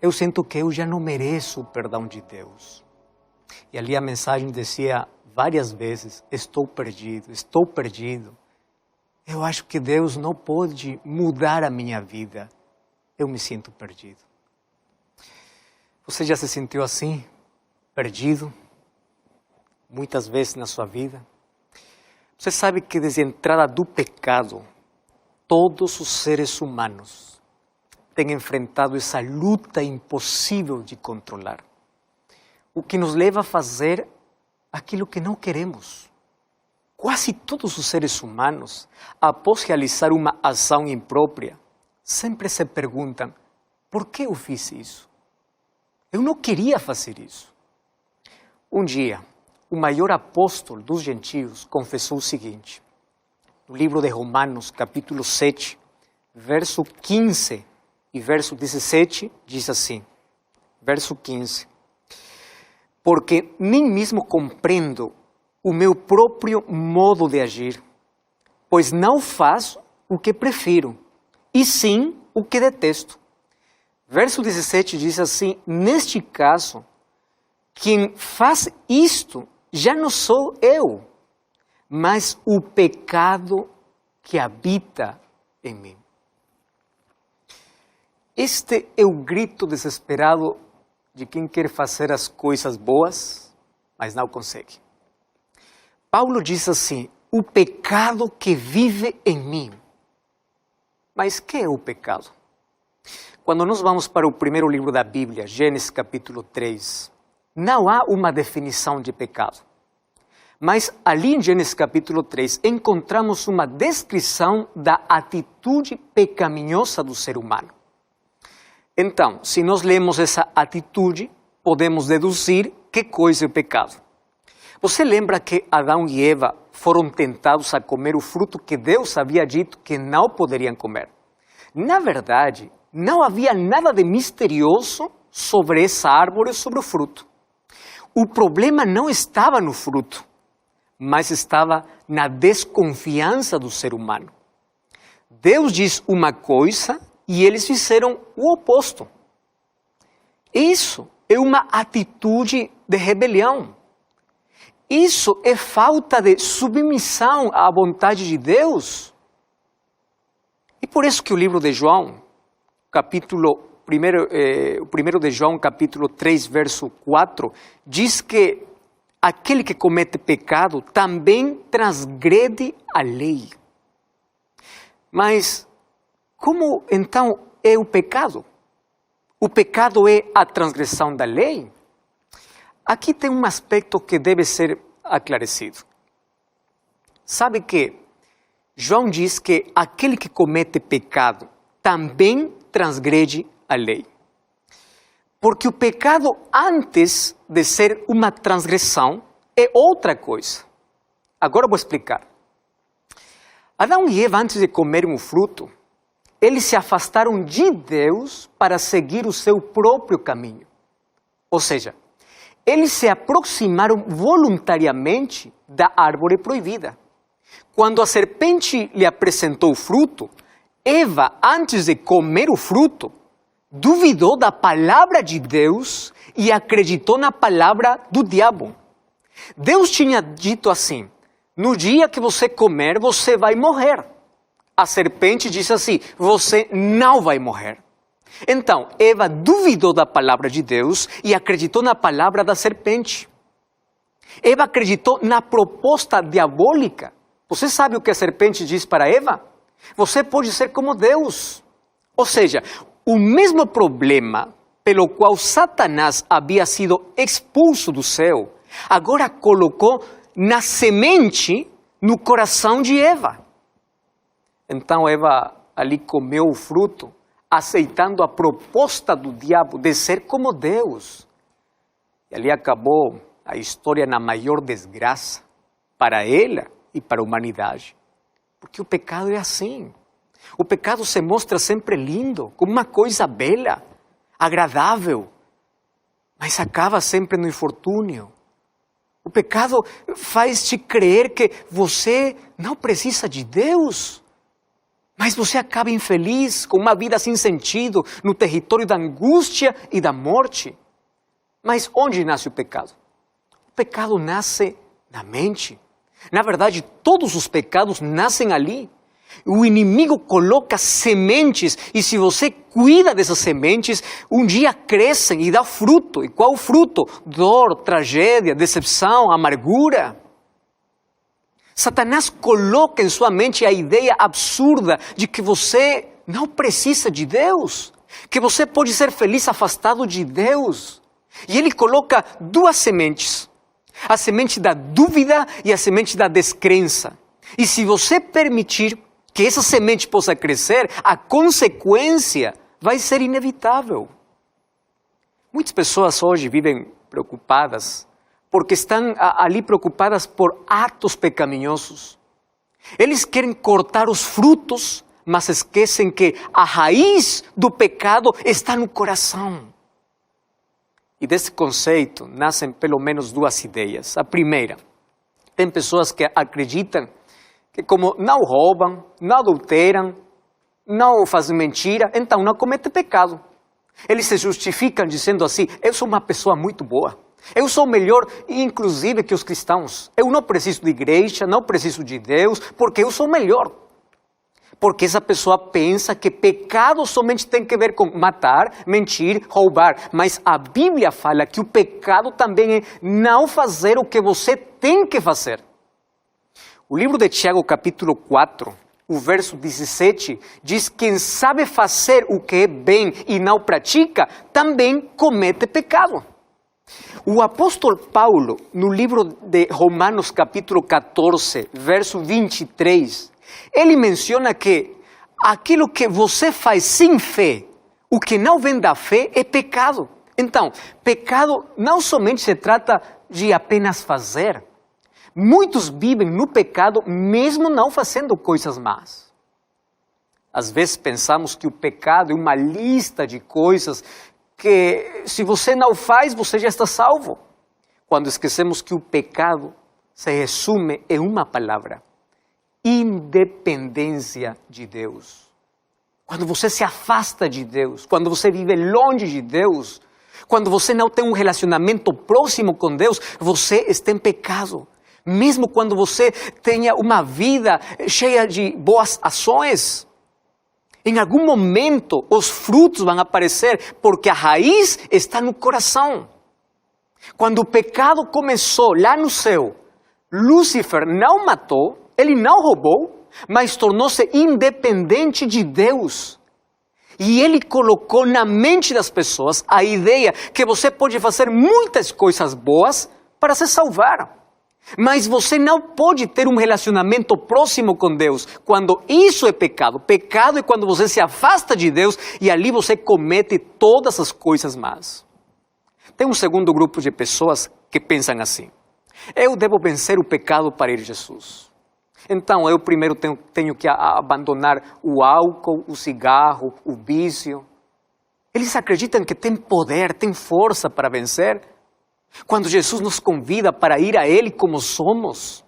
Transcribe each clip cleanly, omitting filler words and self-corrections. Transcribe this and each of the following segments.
Eu sinto que eu já não mereço o perdão de Deus. E ali a mensagem dizia várias vezes, estou perdido, estou perdido. Eu acho que Deus não pode mudar a minha vida. Eu me sinto perdido. Você já se sentiu assim, perdido, muitas vezes na sua vida? Você sabe que desde a entrada do pecado, todos os seres humanos têm enfrentado essa luta impossível de controlar. O que nos leva a fazer aquilo que não queremos. Quase todos os seres humanos, após realizar uma ação imprópria, sempre se perguntam, por que eu fiz isso? Eu não queria fazer isso. Um dia, o maior apóstolo dos gentios confessou o seguinte, no livro de Romanos, capítulo 7, verso 15 e verso 17, diz assim, verso 15, porque nem mesmo compreendo o meu próprio modo de agir, pois não faço o que prefiro, e sim o que detesto. Verso 17 diz assim, neste caso, quem faz isto já não sou eu, mas o pecado que habita em mim. Este é o grito desesperado de quem quer fazer as coisas boas, mas não consegue. Paulo diz assim, o pecado que vive em mim. Mas que é o pecado? Quando nós vamos para o primeiro livro da Bíblia, Gênesis capítulo 3, não há uma definição de pecado. Mas ali em Gênesis capítulo 3 encontramos uma descrição da atitude pecaminosa do ser humano. Então, se nós lemos essa atitude, podemos deduzir que coisa é o pecado. Você lembra que Adão e Eva foram tentados a comer o fruto que Deus havia dito que não poderiam comer? Na verdade, não havia nada de misterioso sobre essa árvore, sobre o fruto. O problema não estava no fruto, mas estava na desconfiança do ser humano. Deus diz uma coisa e eles fizeram o oposto. Isso é uma atitude de rebelião. Isso é falta de submissão à vontade de Deus. E por isso que o livro de João, o primeiro de João, capítulo 3, verso 4, diz que aquele que comete pecado também transgrede a lei. Mas como então é o pecado? O pecado é a transgressão da lei? Aqui tem um aspecto que deve ser aclarecido. Sabe que João diz que aquele que comete pecado também transgrede a lei. Porque o pecado, antes de ser uma transgressão, é outra coisa. Agora eu vou explicar. Adão e Eva, antes de comerem o fruto, eles se afastaram de Deus para seguir o seu próprio caminho. Ou seja, eles se aproximaram voluntariamente da árvore proibida. Quando a serpente lhe apresentou o fruto, Eva, antes de comer o fruto, duvidou da palavra de Deus e acreditou na palavra do diabo. Deus tinha dito assim, no dia que você comer, você vai morrer. A serpente disse assim, você não vai morrer. Então, Eva duvidou da palavra de Deus e acreditou na palavra da serpente. Eva acreditou na proposta diabólica. Você sabe o que a serpente diz para Eva? Você pode ser como Deus. Ou seja, o mesmo problema pelo qual Satanás havia sido expulso do céu, agora colocou na semente no coração de Eva. Então Eva ali comeu o fruto, aceitando a proposta do diabo de ser como Deus. E ali acabou a história na maior desgraça para ela e para a humanidade. Porque o pecado é assim. O pecado se mostra sempre lindo, como uma coisa bela, agradável, mas acaba sempre no infortúnio. O pecado faz te crer que você não precisa de Deus. Mas você acaba infeliz, com uma vida sem sentido, no território da angústia e da morte. Mas onde nasce o pecado? O pecado nasce na mente. Na verdade, todos os pecados nascem ali. O inimigo coloca sementes e se você cuida dessas sementes, um dia crescem e dá fruto. E qual fruto? Dor, tragédia, decepção, amargura. Satanás coloca em sua mente a ideia absurda de que você não precisa de Deus, que você pode ser feliz afastado de Deus. E ele coloca duas sementes, a semente da dúvida e a semente da descrença. E se você permitir que essa semente possa crescer, a consequência vai ser inevitável. Muitas pessoas hoje vivem preocupadas porque estão ali preocupadas por atos pecaminosos. Eles querem cortar os frutos, mas esquecem que a raiz do pecado está no coração. E desse conceito nascem pelo menos duas ideias. A primeira, tem pessoas que acreditam que como não roubam, não adulteram, não fazem mentira, então não cometem pecado. Eles se justificam dizendo assim, eu sou uma pessoa muito boa. Eu sou melhor, inclusive, que os cristãos. Eu não preciso de igreja, não preciso de Deus, porque eu sou melhor. Porque essa pessoa pensa que pecado somente tem que ver com matar, mentir, roubar. Mas a Bíblia fala que o pecado também é não fazer o que você tem que fazer. O livro de Tiago, capítulo 4, o verso 17, diz que quem sabe fazer o que é bem e não pratica, também comete pecado. O apóstolo Paulo, no livro de Romanos capítulo 14, verso 23, ele menciona que aquilo que você faz sem fé, o que não vem da fé, é pecado. Então, pecado não somente se trata de apenas fazer. Muitos vivem no pecado mesmo não fazendo coisas más. Às vezes pensamos que o pecado é uma lista de coisas que se você não faz, você já está salvo. Quando esquecemos que o pecado se resume em uma palavra: independência de Deus. Quando você se afasta de Deus, quando você vive longe de Deus, quando você não tem um relacionamento próximo com Deus, você está em pecado. Mesmo quando você tenha uma vida cheia de boas ações, em algum momento os frutos vão aparecer porque a raiz está no coração. Quando o pecado começou lá no céu, Lúcifer não matou, ele não roubou, mas tornou-se independente de Deus. E ele colocou na mente das pessoas a ideia que você pode fazer muitas coisas boas para se salvar. Mas você não pode ter um relacionamento próximo com Deus quando isso é pecado. Pecado é quando você se afasta de Deus e ali você comete todas as coisas más. Tem um segundo grupo de pessoas que pensam assim: eu devo vencer o pecado para ir a Jesus. Então eu primeiro tenho que abandonar o álcool, o cigarro, o vício. Eles acreditam que tem poder, tem força para vencer. Quando Jesus nos convida para ir a Ele como somos,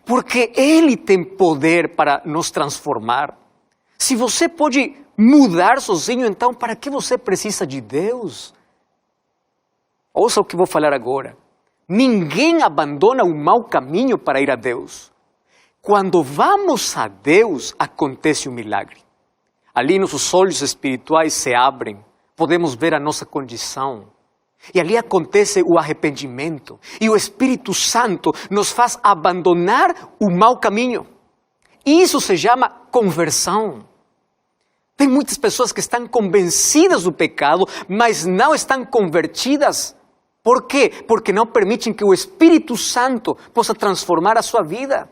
porque Ele tem poder para nos transformar. Se você pode mudar sozinho, então para que você precisa de Deus? Ouça o que vou falar agora. Ninguém abandona o mau caminho para ir a Deus. Quando vamos a Deus, acontece um milagre. Ali nossos olhos espirituais se abrem, podemos ver a nossa condição. E ali acontece o arrependimento. E o Espírito Santo nos faz abandonar o mau caminho. Isso se chama conversão. Tem muitas pessoas que estão convencidas do pecado, mas não estão convertidas. Por quê? Porque não permitem que o Espírito Santo possa transformar a sua vida.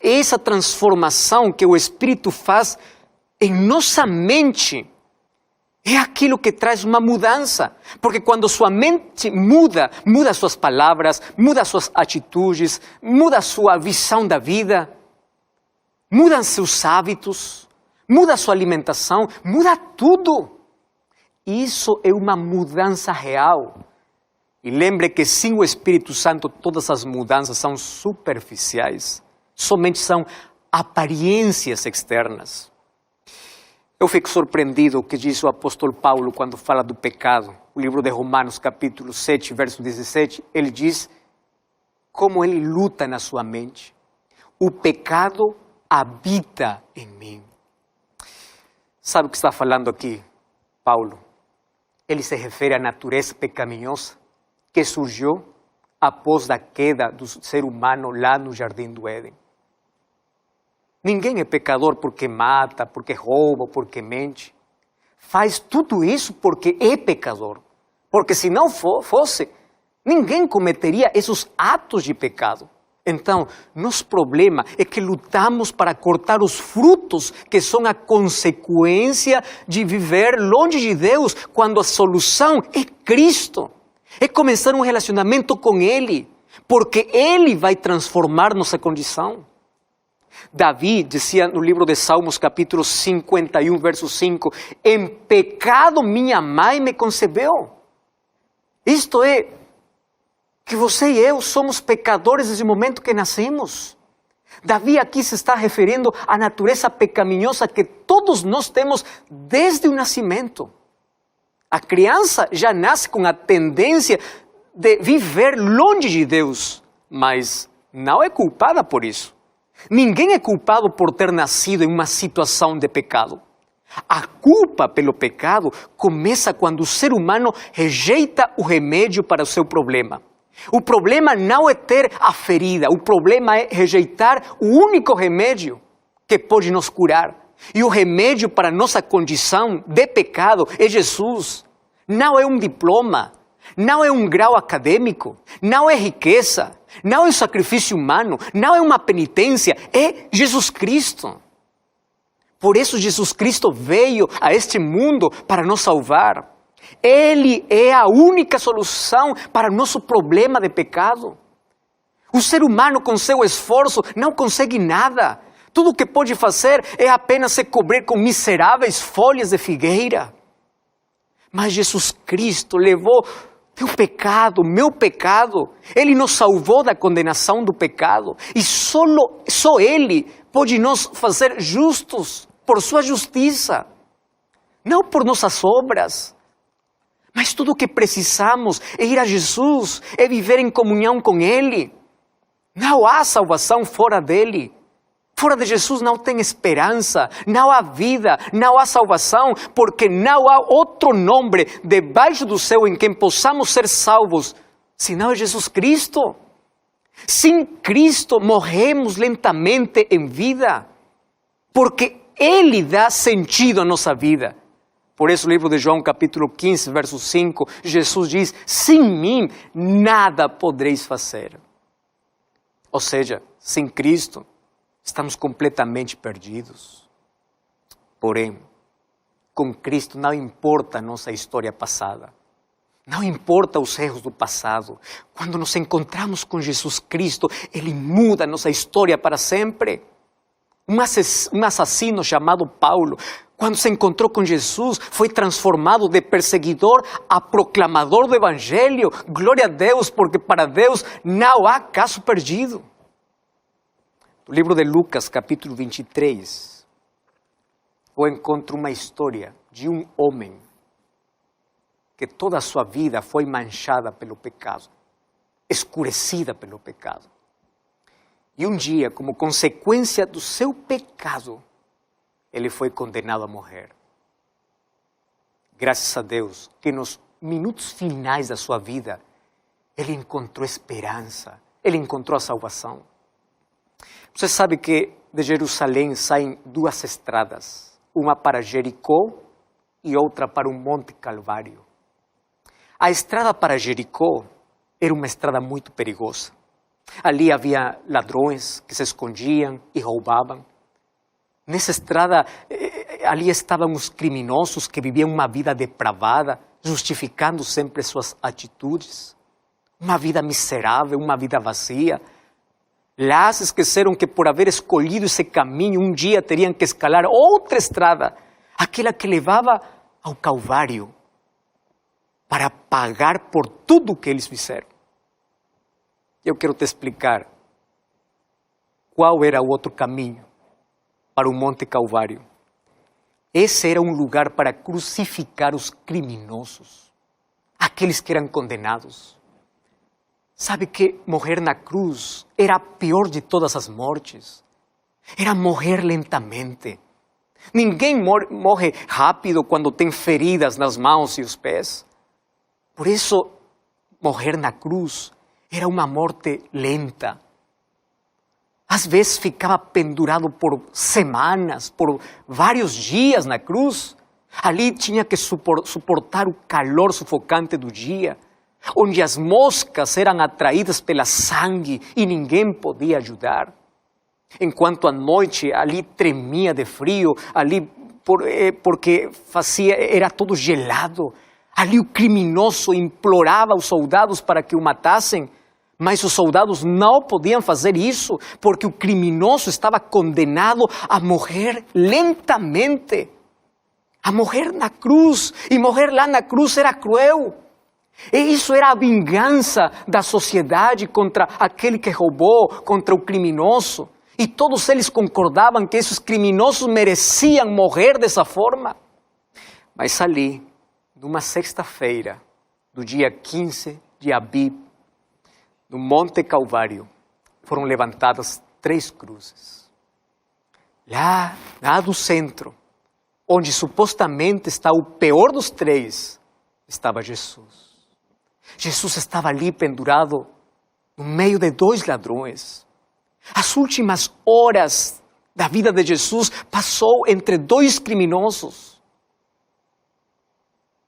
Essa transformação que o Espírito faz em nossa mente é aquilo que traz uma mudança. Porque quando sua mente muda, muda suas palavras, muda suas atitudes, muda sua visão da vida, mudam seus hábitos, muda sua alimentação, muda tudo. Isso é uma mudança real. E lembre que sem o Espírito Santo todas as mudanças são superficiais. Somente são aparências externas. Eu fico surpreendido o que diz o apóstolo Paulo quando fala do pecado. O livro de Romanos, capítulo 7, verso 17, ele diz como ele luta na sua mente. O pecado habita em mim. Sabe o que está falando aqui, Paulo? Ele se refere à natureza pecaminosa que surgiu após a queda do ser humano lá no Jardim do Éden. Ninguém é pecador porque mata, porque rouba, porque mente. Faz tudo isso porque é pecador. Porque se não fosse, ninguém cometeria esses atos de pecado. Então, nosso problema é que lutamos para cortar os frutos que são a consequência de viver longe de Deus, quando a solução é Cristo. É começar um relacionamento com Ele, porque Ele vai transformar nossa condição. Davi dizia no livro de Salmos, capítulo 51, verso 5, em pecado minha mãe me concebeu. Isto é, que você e eu somos pecadores desde o momento que nascemos. Davi aqui se está referindo à natureza pecaminosa que todos nós temos desde o nascimento. A criança já nasce com a tendência de viver longe de Deus, mas não é culpada por isso. Ninguém é culpado por ter nascido em uma situação de pecado. A culpa pelo pecado começa quando o ser humano rejeita o remédio para o seu problema. O problema não é ter a ferida, o problema é rejeitar o único remédio que pode nos curar. E o remédio para nossa condição de pecado é Jesus. Não é um diploma, não é um grau acadêmico, não é riqueza, não é um sacrifício humano, não é uma penitência, é Jesus Cristo. Por isso Jesus Cristo veio a este mundo para nos salvar. Ele é a única solução para o nosso problema de pecado. O ser humano com seu esforço não consegue nada. Tudo o que pode fazer é apenas se cobrir com miseráveis folhas de figueira. Mas Jesus Cristo levou teu pecado, meu pecado. Ele nos salvou da condenação do pecado. E só Ele pode nos fazer justos por sua justiça. Não por nossas obras. Mas tudo o que precisamos é ir a Jesus, é viver em comunhão com Ele. Não há salvação fora dEle. Fora de Jesus não tem esperança, não há vida, não há salvação, porque não há outro nome debaixo do céu em quem possamos ser salvos, senão é Jesus Cristo. Sem Cristo morremos lentamente em vida, porque Ele dá sentido à nossa vida. Por isso o livro de João, capítulo 15, verso 5, Jesus diz, sem mim nada podereis fazer. Ou seja, sem Cristo, estamos completamente perdidos. Porém, com Cristo não importa a nossa história passada. Não importa os erros do passado. Quando nos encontramos com Jesus Cristo, Ele muda a nossa história para sempre. Um assassino chamado Paulo, quando se encontrou com Jesus, foi transformado de perseguidor a proclamador do Evangelho. Glória a Deus, porque para Deus não há caso perdido. No livro de Lucas, capítulo 23, eu encontro uma história de um homem que toda a sua vida foi manchada pelo pecado, escurecida pelo pecado. E um dia, como consequência do seu pecado, ele foi condenado a morrer. Graças a Deus que nos minutos finais da sua vida, ele encontrou esperança, ele encontrou a salvação. Você sabe que de Jerusalém saem duas estradas, uma para Jericó e outra para o Monte Calvário. A estrada para Jericó era uma estrada muito perigosa. Ali havia ladrões que se escondiam e roubavam. Nessa estrada, ali estavam os criminosos que viviam uma vida depravada, justificando sempre suas atitudes. Uma vida miserável, uma vida vazia. Lá se esqueceram que por haver escolhido esse caminho, um dia teriam que escalar outra estrada, aquela que levava ao Calvário, para pagar por tudo o que eles fizeram. Eu quero te explicar qual era o outro caminho para o Monte Calvário. Esse era um lugar para crucificar os criminosos, aqueles que eram condenados. Sabe que morrer na cruz era a pior de todas as mortes? Era morrer lentamente. Ninguém morre rápido quando tem feridas nas mãos e os pés. Por isso, morrer na cruz era uma morte lenta. Às vezes ficava pendurado por semanas, por vários dias na cruz. Ali tinha que suportar o calor sufocante do dia, onde as moscas eram atraídas pela sangue e ninguém podia ajudar. Enquanto à noite ali tremia de frio, ali porque era todo gelado. Ali o criminoso implorava aos soldados para que o matassem, mas os soldados não podiam fazer isso, porque o criminoso estava condenado a morrer lentamente, a morrer na cruz, e morrer lá na cruz era cruel. E isso era a vingança da sociedade contra aquele que roubou, contra o criminoso. E todos eles concordavam que esses criminosos mereciam morrer dessa forma. Mas ali, numa sexta-feira, do dia 15 de Abib, no Monte Calvário, foram levantadas 3 cruzes. Lá do centro, onde supostamente está o pior dos 3, estava Jesus. Jesus estava ali pendurado no meio de 2 ladrões. As últimas horas da vida de Jesus passou entre 2 criminosos.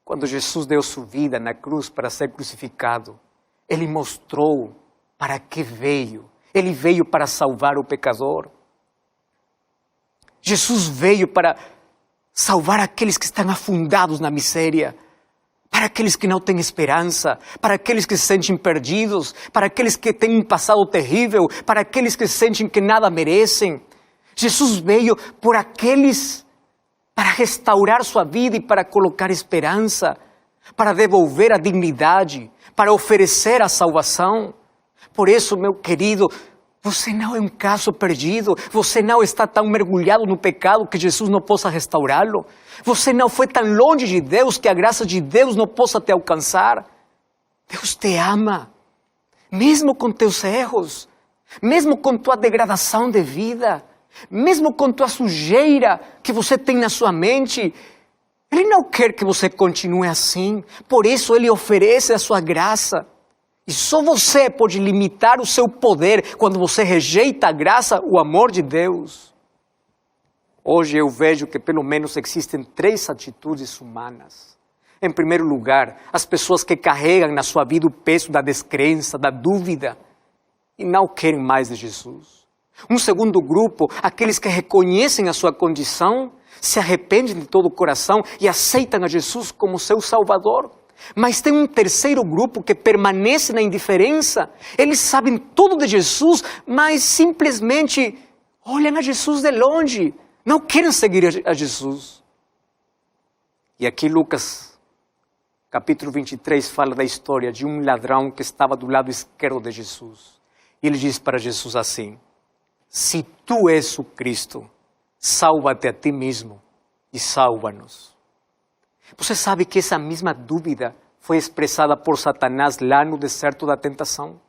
Quando Jesus deu sua vida na cruz para ser crucificado, Ele mostrou para que veio. Ele veio para salvar o pecador. Jesus veio para salvar aqueles que estão afundados na miséria, para aqueles que não têm esperança, para aqueles que se sentem perdidos, para aqueles que têm um passado terrível, para aqueles que sentem que nada merecem. Jesus veio por aqueles para restaurar sua vida e para colocar esperança, para devolver a dignidade, para oferecer a salvação. Por isso, meu querido, você não é um caso perdido, você não está tão mergulhado no pecado que Jesus não possa restaurá-lo. Você não foi tão longe de Deus que a graça de Deus não possa te alcançar. Deus te ama, mesmo com teus erros, mesmo com tua degradação de vida, mesmo com tua sujeira que você tem na sua mente. Ele não quer que você continue assim, por isso Ele oferece a sua graça. E só você pode limitar o seu poder quando você rejeita a graça, o amor de Deus. Hoje eu vejo que pelo menos existem 3 atitudes humanas. Em primeiro lugar, as pessoas que carregam na sua vida o peso da descrença, da dúvida, e não querem mais de Jesus. Um segundo grupo, aqueles que reconhecem a sua condição, se arrependem de todo o coração e aceitam a Jesus como seu Salvador. Mas tem um terceiro grupo que permanece na indiferença. Eles sabem tudo de Jesus, mas simplesmente olham a Jesus de longe. Não querem seguir a Jesus. E aqui Lucas, capítulo 23, fala da história de um ladrão que estava do lado esquerdo de Jesus. E ele diz para Jesus assim: se tu és o Cristo, salva-te a ti mesmo e salva-nos. Você sabe que essa mesma dúvida foi expressada por Satanás lá no deserto da tentação?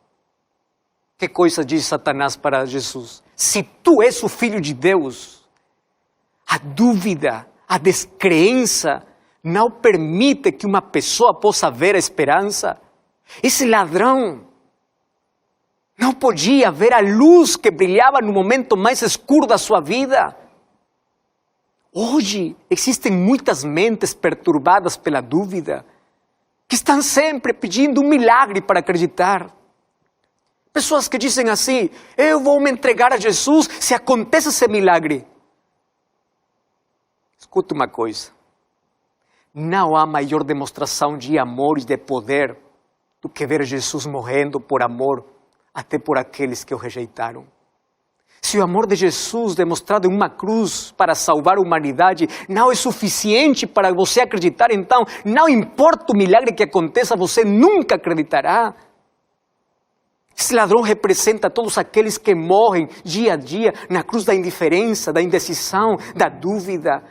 Que coisa diz Satanás para Jesus? Se tu és o Filho de Deus, a dúvida, a descrença não permite que uma pessoa possa ver a esperança. Esse ladrão não podia ver a luz que brilhava no momento mais escuro da sua vida. Hoje existem muitas mentes perturbadas pela dúvida, que estão sempre pedindo um milagre para acreditar. Pessoas que dizem assim: eu vou me entregar a Jesus se acontece esse milagre. Escuta uma coisa, não há maior demonstração de amor e de poder do que ver Jesus morrendo por amor, até por aqueles que o rejeitaram. Se o amor de Jesus demonstrado em uma cruz para salvar a humanidade não é suficiente para você acreditar, então não importa o milagre que aconteça, você nunca acreditará. Esse ladrão representa todos aqueles que morrem dia a dia na cruz da indiferença, da indecisão, da dúvida,